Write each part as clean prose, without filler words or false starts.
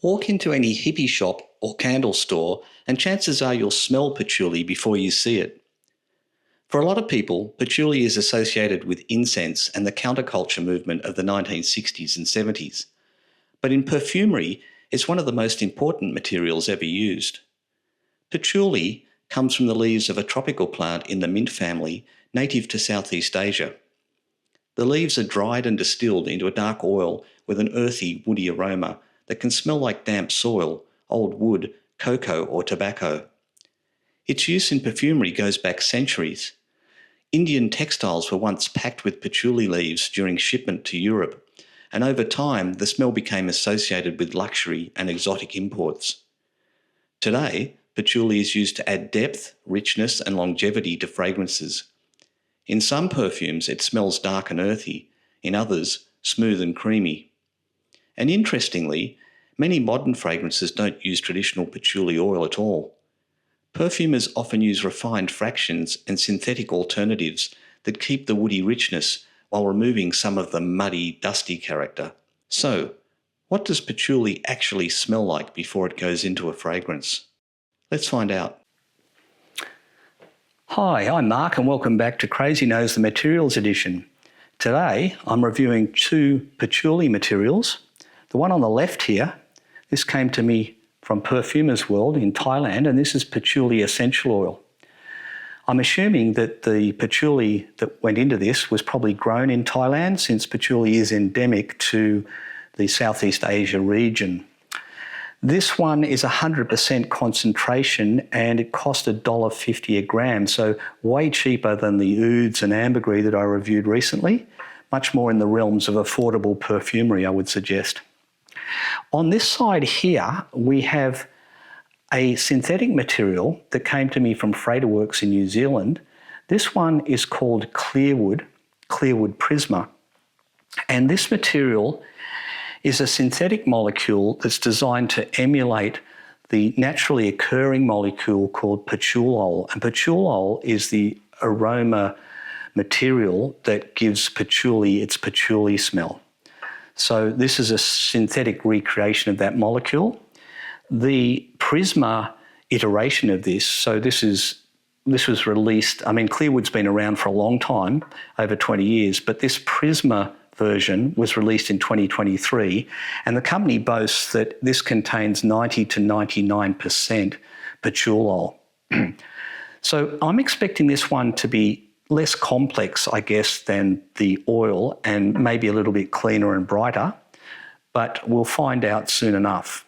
Walk into any hippie shop or candle store and chances are you'll smell patchouli before you see it. For a lot of people, patchouli is associated with incense and the counterculture movement of the 1960s and 70s. But in perfumery, it's one of the most important materials ever used. Patchouli comes from the leaves of a tropical plant in the mint family native to Southeast Asia. The leaves are dried and distilled into a dark oil with an earthy, woody aroma that can smell like damp soil, old wood, cocoa or tobacco. Its use in perfumery goes back centuries. Indian textiles were once packed with patchouli leaves during shipment to Europe, and over time the smell became associated with luxury and exotic imports. Today, patchouli is used to add depth, richness and longevity to fragrances. In some perfumes it smells dark and earthy, in others smooth and creamy. And interestingly, many modern fragrances don't use traditional patchouli oil at all. Perfumers often use refined fractions and synthetic alternatives that keep the woody richness while removing some of the muddy, dusty character. So, what does patchouli actually smell like before it goes into a fragrance? Let's find out. Hi, I'm Mark and welcome back to Crazy Knows the Materials edition. Today I'm reviewing two patchouli materials. The one on the left here, this came to me from Perfumers World in Thailand, and this is patchouli essential oil. I'm assuming that the patchouli that went into this was probably grown in Thailand, since patchouli is endemic to the Southeast Asia region. This one is 100% concentration and it cost $1.50 a gram, so way cheaper than the ouds and ambergris that I reviewed recently, much more in the realms of affordable perfumery, I would suggest. On this side here, we have a synthetic material that came to me from Fraterworks in New Zealand. This one is called Clearwood Prisma, and this material is a synthetic molecule that's designed to emulate the naturally occurring molecule called patchouli. And patchouli is the aroma material that gives patchouli its patchouli smell. So this is a synthetic recreation of that molecule. The Prisma iteration of this, so this was released, Clearwood's been around for a long time, over 20 years, but this Prisma version was released in 2023, and the company boasts that this contains 90 to 99% patchouli. So I'm expecting this one to be less complex, I guess, than the oil and maybe a little bit cleaner and brighter, but we'll find out soon enough.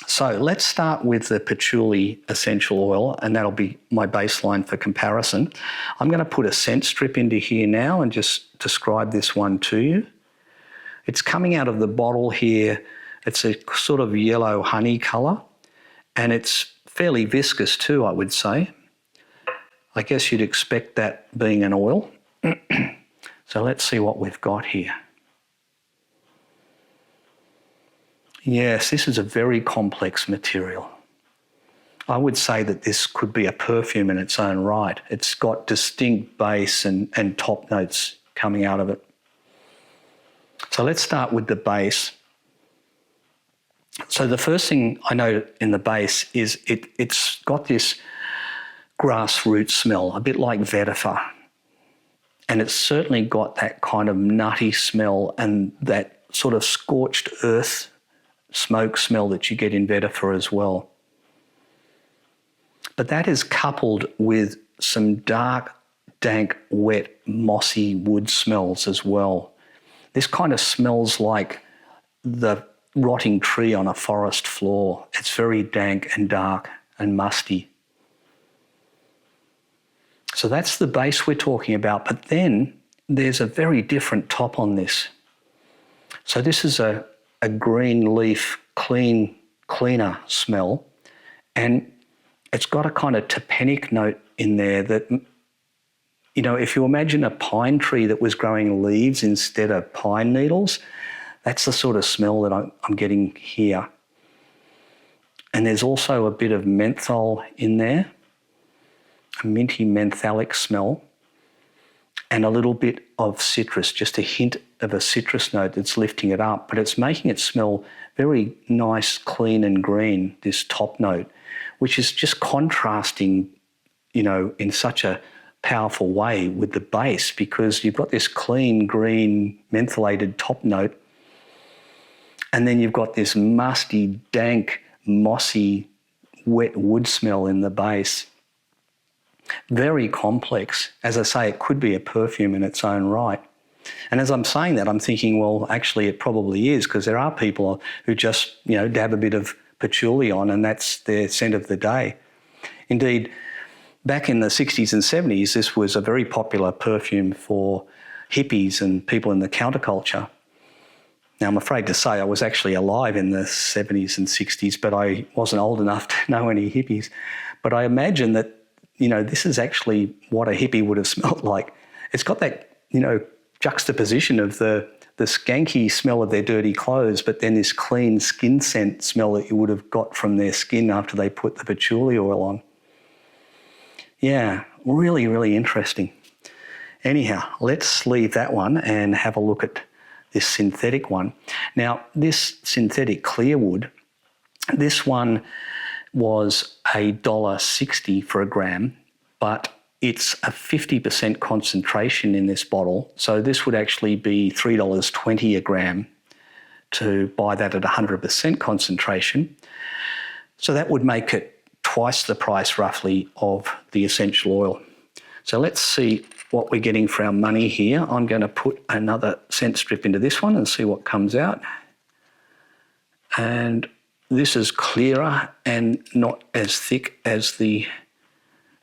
So let's start with the patchouli essential oil, and that'll be my baseline for comparison. I'm going to put a scent strip into here now and just describe this one to you. It's coming out of the bottle here. It's a sort of yellow honey colour, and it's fairly viscous too, I would say. I guess you'd expect that being an oil. So let's see what we've got here. Yes, this is a very complex material. I would say that this could be a perfume in its own right. It's got distinct base and top notes coming out of it. So let's start with the base. So the first thing I note in the base is it's got this grassroots smell, a bit like vetiver. And it's certainly got that kind of nutty smell and that sort of scorched earth smoke smell that you get in vetiver as well. But that is coupled with some dark, dank, wet, mossy wood smells as well. This kind of smells like the rotting tree on a forest floor. It's very dank and dark and musty. So that's the base we're talking about, but then there's a very different top on this. So this is a green leaf, cleaner smell, and it's got a kind of terpenic note in there that, if you imagine a pine tree that was growing leaves instead of pine needles, that's the sort of smell that I'm getting here. And there's also a bit of menthol in there, a minty mentholic smell. and a little bit of citrus, just a hint of a citrus note that's lifting it up, but it's making it smell very nice, clean and green, this top note, which is just contrasting, in such a powerful way with the base, because you've got this clean, green, mentholated top note, and then you've got this musty, dank, mossy, wet wood smell in the base. Very complex. As I say, it could be a perfume in its own right. And as I'm saying that, I'm thinking, well, actually it probably is, because there are people who just, dab a bit of patchouli on and that's their scent of the day. Indeed, back in the 60s and 70s, this was a very popular perfume for hippies and people in the counterculture. Now, I'm afraid to say I was actually alive in the 70s and 60s, but I wasn't old enough to know any hippies. But I imagine that, this is actually what a hippie would have smelled like. It's got that, juxtaposition of the skanky smell of their dirty clothes, but then this clean skin scent smell that you would have got from their skin after they put the patchouli oil on. Yeah, really, really interesting. Anyhow, let's leave that one and have a look at this synthetic one. Now, this synthetic Clearwood, this one was $1.60 for a gram, but it's a 50% concentration in this bottle. So this would actually be $3.20 a gram to buy that at 100% concentration. So that would make it twice the price roughly of the essential oil. So let's see what we're getting for our money here. I'm going to put another scent strip into this one and see what comes out. And this is clearer and not as thick as the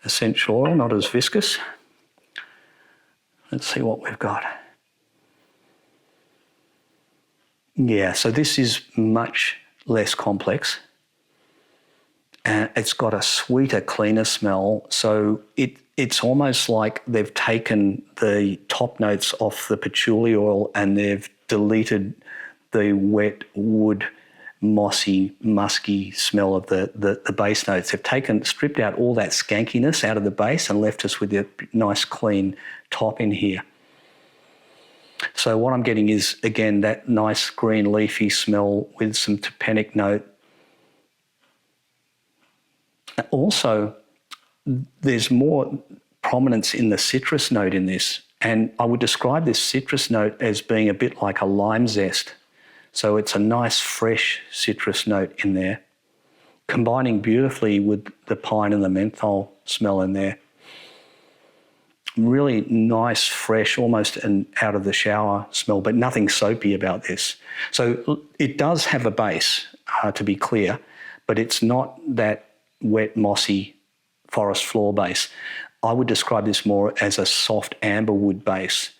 essential oil, not as viscous. Let's see what we've got. Yeah, so this is much less complex. And it's got a sweeter, cleaner smell. So it's almost like they've taken the top notes off the patchouli oil and they've deleted the wet wood, mossy, musky smell of the base notes. They've stripped out all that skankiness out of the base and left us with a nice clean top in here. So what I'm getting is, again, that nice green leafy smell with some terpenic note. Also, there's more prominence in the citrus note in this, and I would describe this citrus note as being a bit like a lime zest. So it's a nice fresh citrus note in there, combining beautifully with the pine and the menthol smell in there. Really nice, fresh, almost an out of the shower smell, but nothing soapy about this. So it does have a base, to be clear, but it's not that wet, mossy forest floor base. I would describe this more as a soft amberwood base.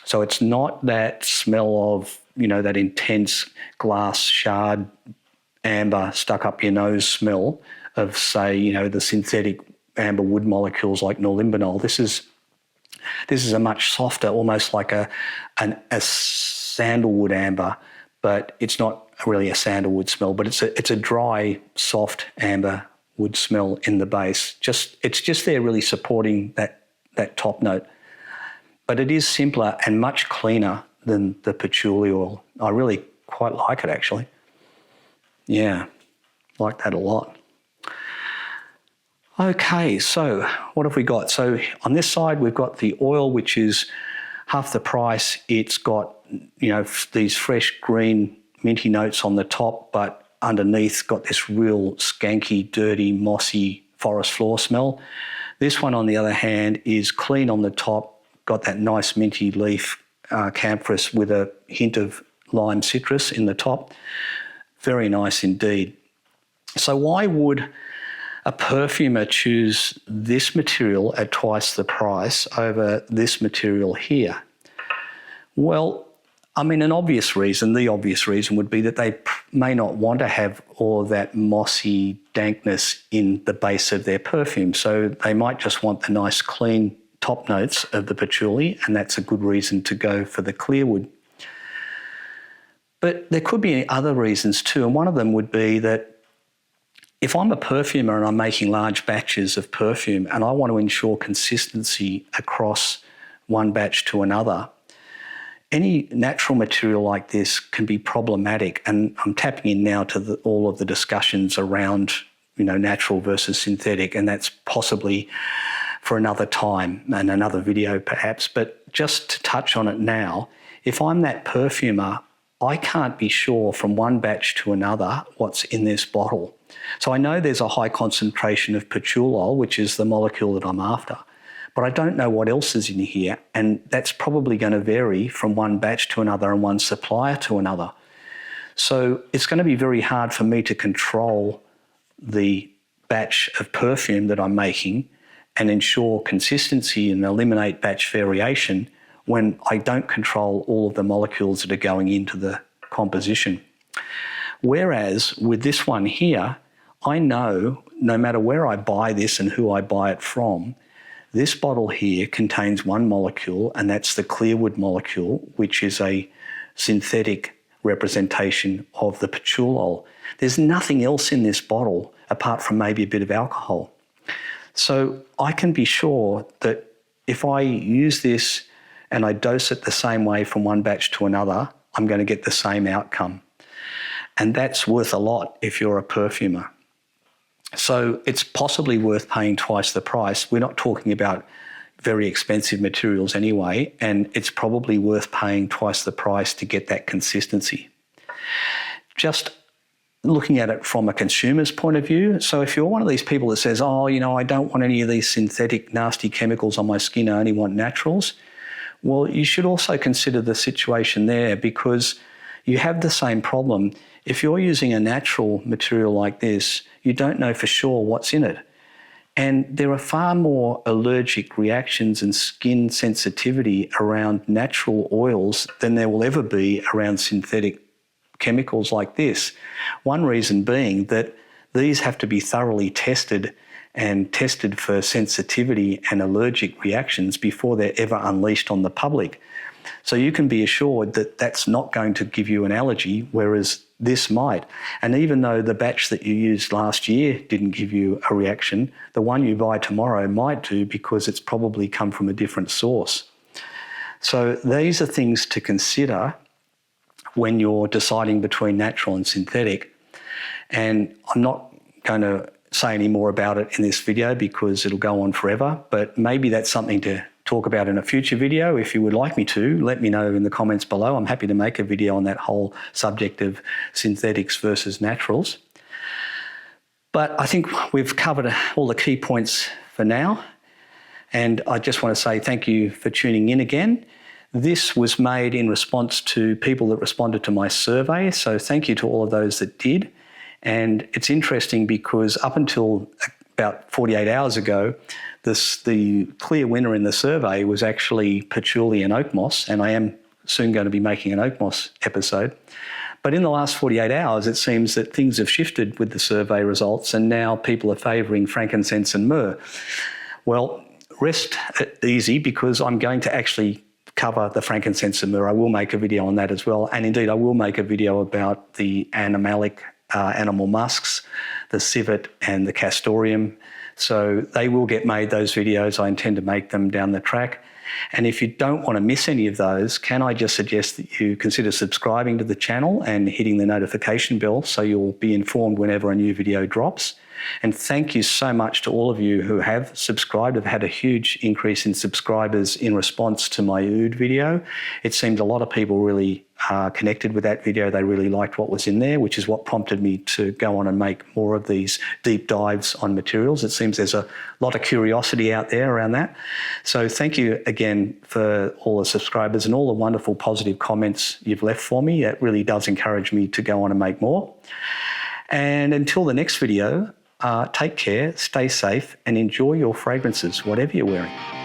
So it's not that smell of, that intense glass shard amber stuck up your nose smell of, say, the synthetic amber wood molecules like norlimbinol. This is a much softer, almost like a sandalwood amber, but it's not really a sandalwood smell, but it's a dry, soft amber wood smell in the base. It's just there really supporting that top note. But it is simpler and much cleaner than the patchouli oil. I really quite like it, actually. Yeah, like that a lot. Okay, so what have we got? So on this side, we've got the oil, which is half the price. It's got, these fresh green minty notes on the top, but underneath got this real skanky, dirty, mossy forest floor smell. This one, on the other hand, is clean on the top, got that nice minty leaf camphorous with a hint of lime citrus in the top. Very nice indeed. So why would a perfumer choose this material at twice the price over this material here? Well, the obvious reason would be that they may not want to have all of that mossy dankness in the base of their perfume. So they might just want the nice clean top notes of the patchouli, and that's a good reason to go for the Clearwood. But there could be other reasons too, and one of them would be that if I'm a perfumer and I'm making large batches of perfume and I want to ensure consistency across one batch to another, any natural material like this can be problematic. And I'm tapping in now to all of the discussions around, natural versus synthetic, and that's possibly for another time and another video perhaps. But just to touch on it now, if I'm that perfumer, I can't be sure from one batch to another what's in this bottle. So I know there's a high concentration of patchouli, which is the molecule that I'm after, but I don't know what else is in here, and that's probably going to vary from one batch to another and one supplier to another. So it's going to be very hard for me to control the batch of perfume that I'm making and ensure consistency and eliminate batch variation when I don't control all of the molecules that are going into the composition. Whereas with this one here, I know no matter where I buy this and who I buy it from, this bottle here contains one molecule, and that's the Clearwood molecule, which is a synthetic representation of the patchouli. There's nothing else in this bottle apart from maybe a bit of alcohol. So I can be sure that if I use this and I dose it the same way from one batch to another, I'm going to get the same outcome. And that's worth a lot if you're a perfumer. So it's possibly worth paying twice the price. We're not talking about very expensive materials anyway, and it's probably worth paying twice the price to get that consistency. Just looking at it from a consumer's point of view, so if you're one of these people that says, I don't want any of these synthetic nasty chemicals on my skin, I only want naturals, well, you should also consider the situation there, because you have the same problem. If you're using a natural material like this, you don't know for sure what's in it. And there are far more allergic reactions and skin sensitivity around natural oils than there will ever be around synthetic chemicals like this. One reason being that these have to be thoroughly tested and tested for sensitivity and allergic reactions before they're ever unleashed on the public. So you can be assured that that's not going to give you an allergy, whereas this might. And even though the batch that you used last year didn't give you a reaction, the one you buy tomorrow might do, because it's probably come from a different source. So these are things to consider when you're deciding between natural and synthetic. And I'm not going to say any more about it in this video because it'll go on forever, but maybe that's something to talk about in a future video. If you would like me to, let me know in the comments below. I'm happy to make a video on that whole subject of synthetics versus naturals. But I think we've covered all the key points for now. And I just want to say thank you for tuning in again. This was made in response to people that responded to my survey. So thank you to all of those that did. And it's interesting because up until about 48 hours ago, the clear winner in the survey was actually patchouli and oak moss, and I am soon going to be making an oak moss episode. But in the last 48 hours, it seems that things have shifted with the survey results, and now people are favouring frankincense and myrrh. Well, rest easy, because I'm going to actually cover the frankincense and myrrh. I will make a video on that as well, and indeed I will make a video about the animalic animal musks, the civet and the castoreum. So they will get made, those videos. I intend to make them down the track. And if you don't want to miss any of those, can I just suggest that you consider subscribing to the channel and hitting the notification bell so you'll be informed whenever a new video drops. And thank you so much to all of you who have subscribed. I've had a huge increase in subscribers in response to my oud video. It seemed a lot of people really connected with that video. They really liked what was in there, which is what prompted me to go on and make more of these deep dives on materials. It seems there's a lot of curiosity out there around that. So thank you again for all the subscribers and all the wonderful positive comments you've left for me. It really does encourage me to go on and make more. And until the next video, take care, stay safe, and enjoy your fragrances, whatever you're wearing.